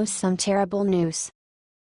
Some terrible news.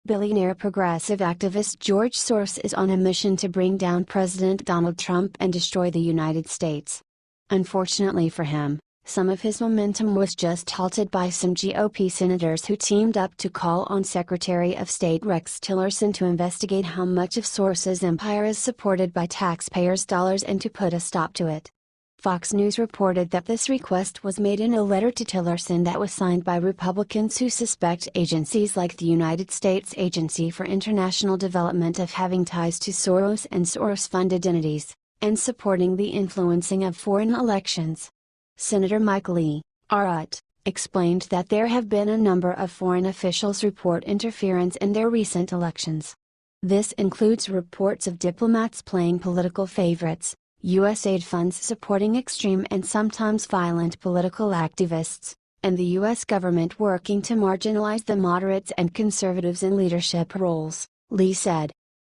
Billionaire progressive activist George Soros is on a mission to bring down President Donald Trump and destroy the United States. Unfortunately for him, some of his momentum was just halted by some GOP senators who teamed up to call on Secretary of State Rex Tillerson to investigate how much of Soros's empire is supported by taxpayers' dollars and to put a stop to it. Fox News reported that this request was made in a letter to Tillerson that was signed by Republicans who suspect agencies like the United States Agency for International Development of having ties to Soros and Soros-funded entities, and supporting the influencing of foreign elections. Senator Mike Lee, RUT, explained that there have been a number of foreign officials report interference in their recent elections. This includes reports of diplomats playing political favorites, U.S. aid funds supporting extreme and sometimes violent political activists, and the U.S. government working to marginalize the moderates and conservatives in leadership roles, Lee said.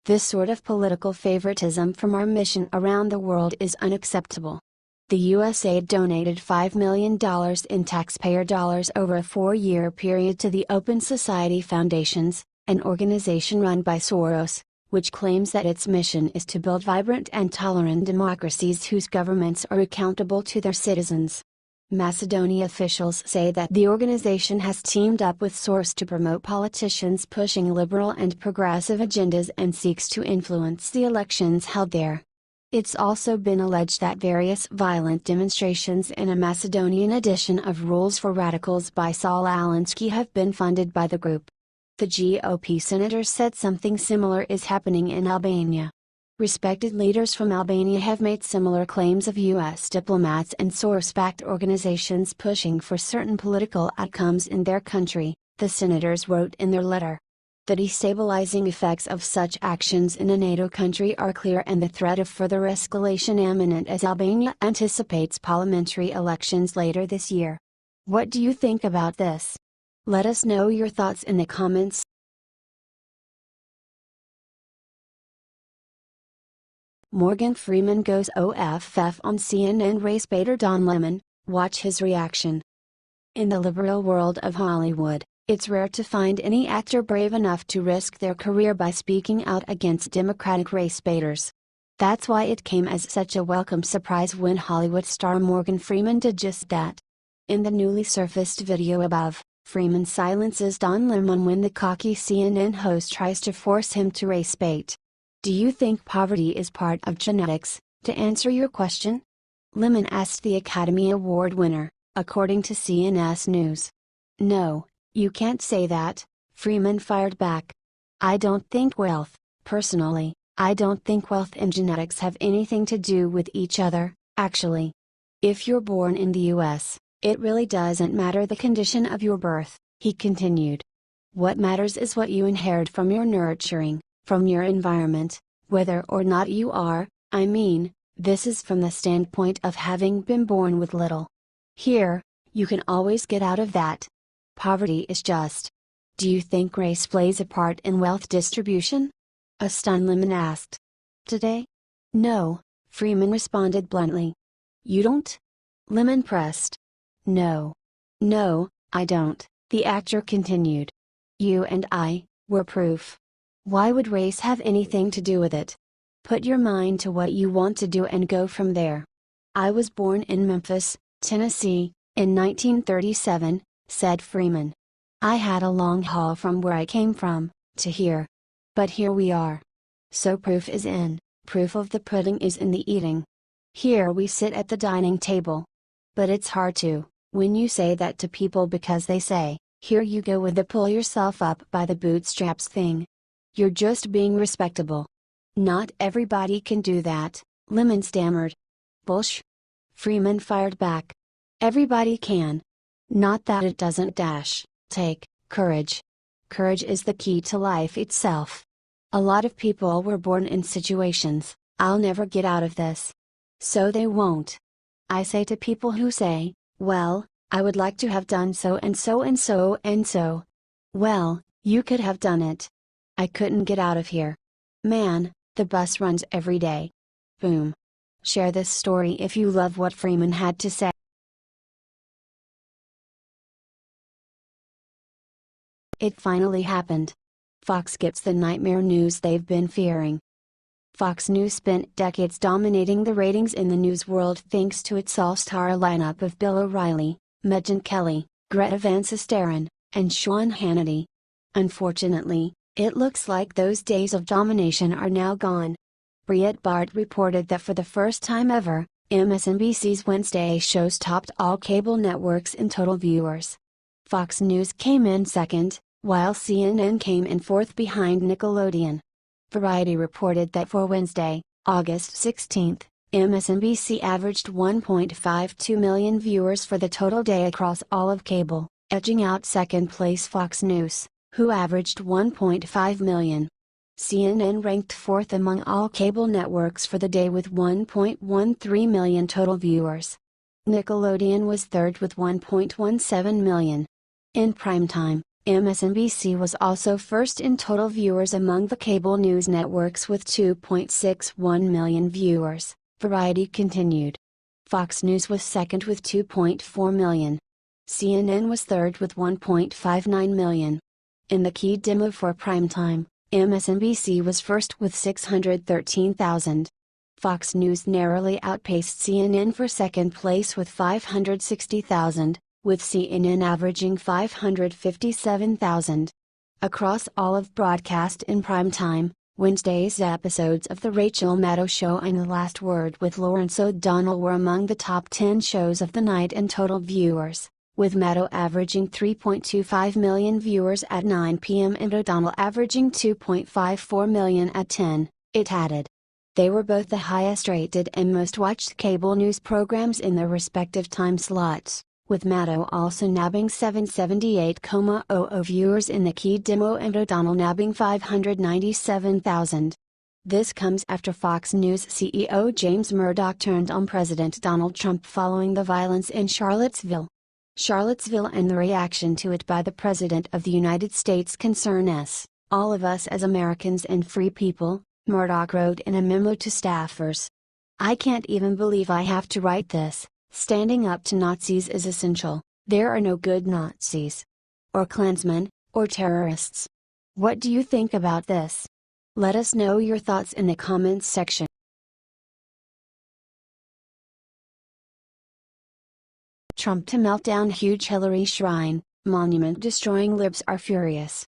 This sort of political favoritism from our mission around the world is unacceptable. The USAID donated $5 million in taxpayer dollars over a 4-year period to the Open Society Foundations, an organization run by Soros, which claims that its mission is to build vibrant and tolerant democracies whose governments are accountable to their citizens. Macedonia officials say that the organization has teamed up with Soros to promote politicians pushing liberal and progressive agendas and seeks to influence the elections held there. It's also been alleged that various violent demonstrations in a Macedonian edition of Rules for Radicals by Saul Alinsky have been funded by the group. The GOP senator said something similar is happening in Albania. Respected leaders from Albania have made similar claims of U.S. diplomats and Soros-backed organizations pushing for certain political outcomes in their country, the senators wrote in their letter. The destabilizing effects of such actions in a NATO country are clear and the threat of further escalation imminent as Albania anticipates parliamentary elections later this year. What do you think about this? Let us know your thoughts in the comments. Morgan Freeman goes OFF on CNN race baiter Don Lemon, watch his reaction. In the liberal world of Hollywood, it's rare to find any actor brave enough to risk their career by speaking out against Democratic race baiters. That's why it came as such a welcome surprise when Hollywood star Morgan Freeman did just that. In the newly surfaced video above, Freeman silences Don Lemon when the cocky CNN host tries to force him to race bait. Do you think poverty is part of genetics? To answer your question, Lemon asked the Academy Award winner, according to CNS News. No, you can't say that, Freeman fired back. I don't think personally, I don't think wealth and genetics have anything to do with each other, actually. If you're born in the US, it really doesn't matter the condition of your birth, he continued. What matters is what you inherit from your nurturing, from your environment, whether or not you are, this is from the standpoint of having been born with little. Here, you can always get out of that. Poverty is just. Do you think race plays a part in wealth distribution? A stunned Lemon asked. Today? No, Freeman responded bluntly. You don't? Lemon pressed. No, I don't, the actor continued. You and I, we're proof. Why would race have anything to do with it? Put your mind to what you want to do and go from there. I was born in Memphis, Tennessee, in 1937, said Freeman. I had a long haul from where I came from, to here. But here we are. So proof is in, proof of the pudding is in the eating. Here we sit at the dining table. But it's hard to, when you say that to people because they say, here you go with the pull yourself up by the bootstraps thing. You're just being respectable. Not everybody can do that, Lemon stammered. Bullsh. Freeman fired back. Everybody can. Not that it doesn't take courage. Courage is the key to life itself. A lot of people were born in situations, I'll never get out of this. So they won't. I say to people who say, well, I would like to have done so and so and so and so. Well, you could have done it. I couldn't get out of here. Man, the bus runs every day. Boom. Share this story if you love what Freeman had to say. It finally happened. Fox gets the nightmare news they've been fearing. Fox News spent decades dominating the ratings in the news world thanks to its all-star lineup of Bill O'Reilly, Megyn Kelly, Greta Van Susteren, and Sean Hannity. Unfortunately, it looks like those days of domination are now gone. Breitbart reported that for the first time ever, MSNBC's Wednesday shows topped all cable networks in total viewers. Fox News came in second, while CNN came in fourth behind Nickelodeon. Variety reported that for Wednesday, August 16, MSNBC averaged 1.52 million viewers for the total day across all of cable, edging out second-place Fox News, who averaged 1.5 million. CNN ranked fourth among all cable networks for the day with 1.13 million total viewers. Nickelodeon was third with 1.17 million. In primetime, MSNBC was also first in total viewers among the cable news networks with 2.61 million viewers, Variety continued. Fox News was second with 2.4 million. CNN was third with 1.59 million. In the key demo for primetime, MSNBC was first with 613,000. Fox News narrowly outpaced CNN for second place with 560,000. With CNN averaging 557,000. Across all of broadcast in primetime, Wednesday's episodes of The Rachel Maddow Show and The Last Word with Lawrence O'Donnell were among the top 10 shows of the night in total viewers, with Maddow averaging 3.25 million viewers at 9 p.m. and O'Donnell averaging 2.54 million at 10, it added. They were both the highest rated and most watched cable news programs in their respective time slots, with Maddow also nabbing 778,000 viewers in the key demo and O'Donnell nabbing 597,000. This comes after Fox News CEO James Murdoch turned on President Donald Trump following the violence in Charlottesville. Charlottesville and the reaction to it by the President of the United States concern us, all of us as Americans and free people, Murdoch wrote in a memo to staffers. I can't even believe I have to write this. Standing up to Nazis is essential. There are no good Nazis. Or Klansmen, or terrorists. What do you think about this? Let us know your thoughts in the comments section. Trump to melt down huge Hillary shrine, monument destroying libs are furious.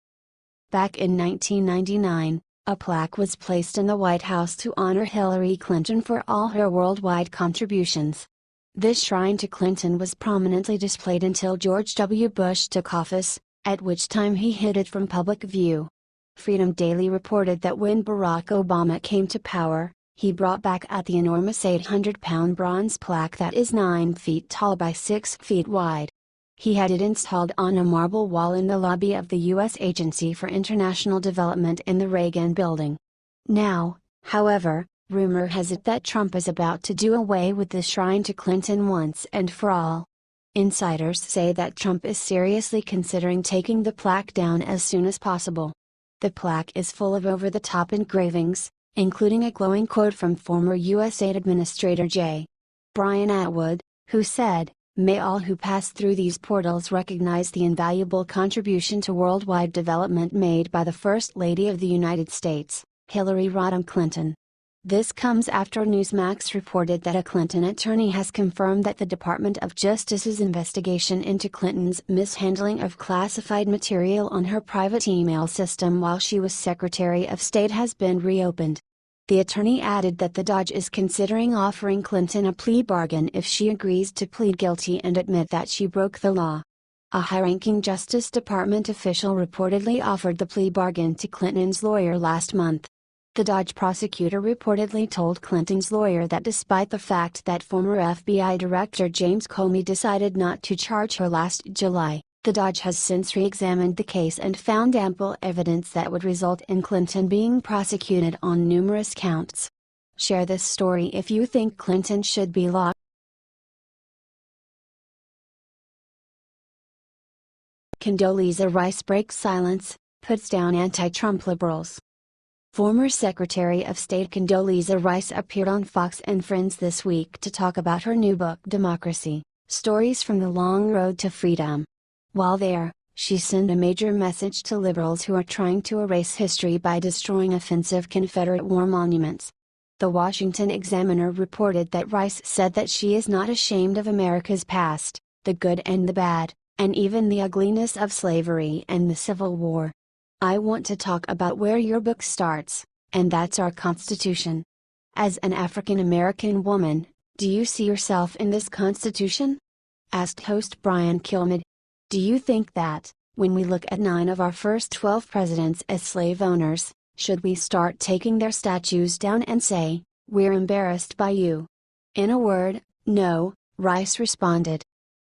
Back in 1999, a plaque was placed in the White House to honor Hillary Clinton for all her worldwide contributions. This shrine to Clinton was prominently displayed until George W. Bush took office, at which time he hid it from public view. Freedom Daily reported that when Barack Obama came to power, he brought back out the enormous 800-pound bronze plaque that is 9 feet tall by 6 feet wide. He had it installed on a marble wall in the lobby of the U.S. Agency for International Development in the Reagan Building. Now, however, rumor has it that Trump is about to do away with the shrine to Clinton once and for all. Insiders say that Trump is seriously considering taking the plaque down as soon as possible. The plaque is full of over-the-top engravings, including a glowing quote from former U.S. Aid Administrator J. Brian Atwood, who said, "May all who pass through these portals recognize the invaluable contribution to worldwide development made by the First Lady of the United States, Hillary Rodham Clinton." This comes after Newsmax reported that a Clinton attorney has confirmed that the Department of Justice's investigation into Clinton's mishandling of classified material on her private email system while she was Secretary of State has been reopened. The attorney added that the DOJ is considering offering Clinton a plea bargain if she agrees to plead guilty and admit that she broke the law. A high-ranking Justice Department official reportedly offered the plea bargain to Clinton's lawyer last month. The DOJ prosecutor reportedly told Clinton's lawyer that despite the fact that former FBI Director James Comey decided not to charge her last July, the DOJ has since re-examined the case and found ample evidence that would result in Clinton being prosecuted on numerous counts. Share this story if you think Clinton should be locked. Condoleezza Rice breaks silence, puts down anti-Trump liberals. Former Secretary of State Condoleezza Rice appeared on Fox and Friends this week to talk about her new book Democracy, Stories from the Long Road to Freedom. While there, She sent a major message to liberals who are trying to erase history by destroying offensive Confederate war monuments. The Washington Examiner reported that Rice said that she is not ashamed of America's past, the good and the bad, and even the ugliness of slavery and the Civil War. I want to talk about where your book starts, and that's our Constitution. As an African American woman, do you see yourself in this Constitution? Asked host Brian Kilmeade. Do you think that, when we look at 9 of our first 12 presidents as slave owners, should we start taking their statues down and say, "We're embarrassed by you"? In a word, no, Rice responded.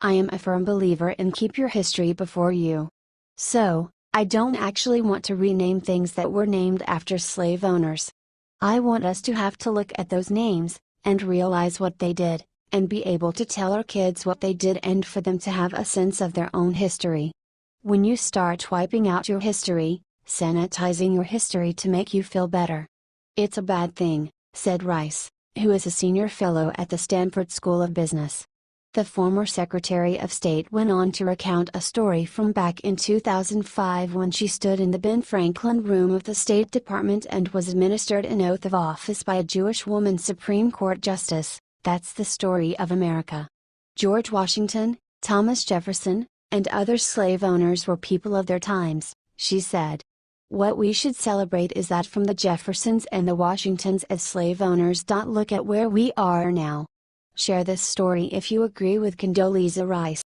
I am a firm believer in keep your history before you. So, I don't actually want to rename things that were named after slave owners. I want us to have to look at those names, and realize what they did, and be able to tell our kids what they did and for them to have a sense of their own history. When you start wiping out your history, sanitizing your history to make you feel better, it's a bad thing, said Rice, who is a senior fellow at the Stanford School of Business. The former Secretary of State went on to recount a story from back in 2005 when she stood in the Ben Franklin room of the State Department and was administered an oath of office by a Jewish woman Supreme Court Justice. That's the story of America. George Washington, Thomas Jefferson, and other slave owners were people of their times, she said. What we should celebrate is that from the Jeffersons and the Washingtons as slave owners. Look at where we are now. Share this story if you agree with Condoleezza Rice.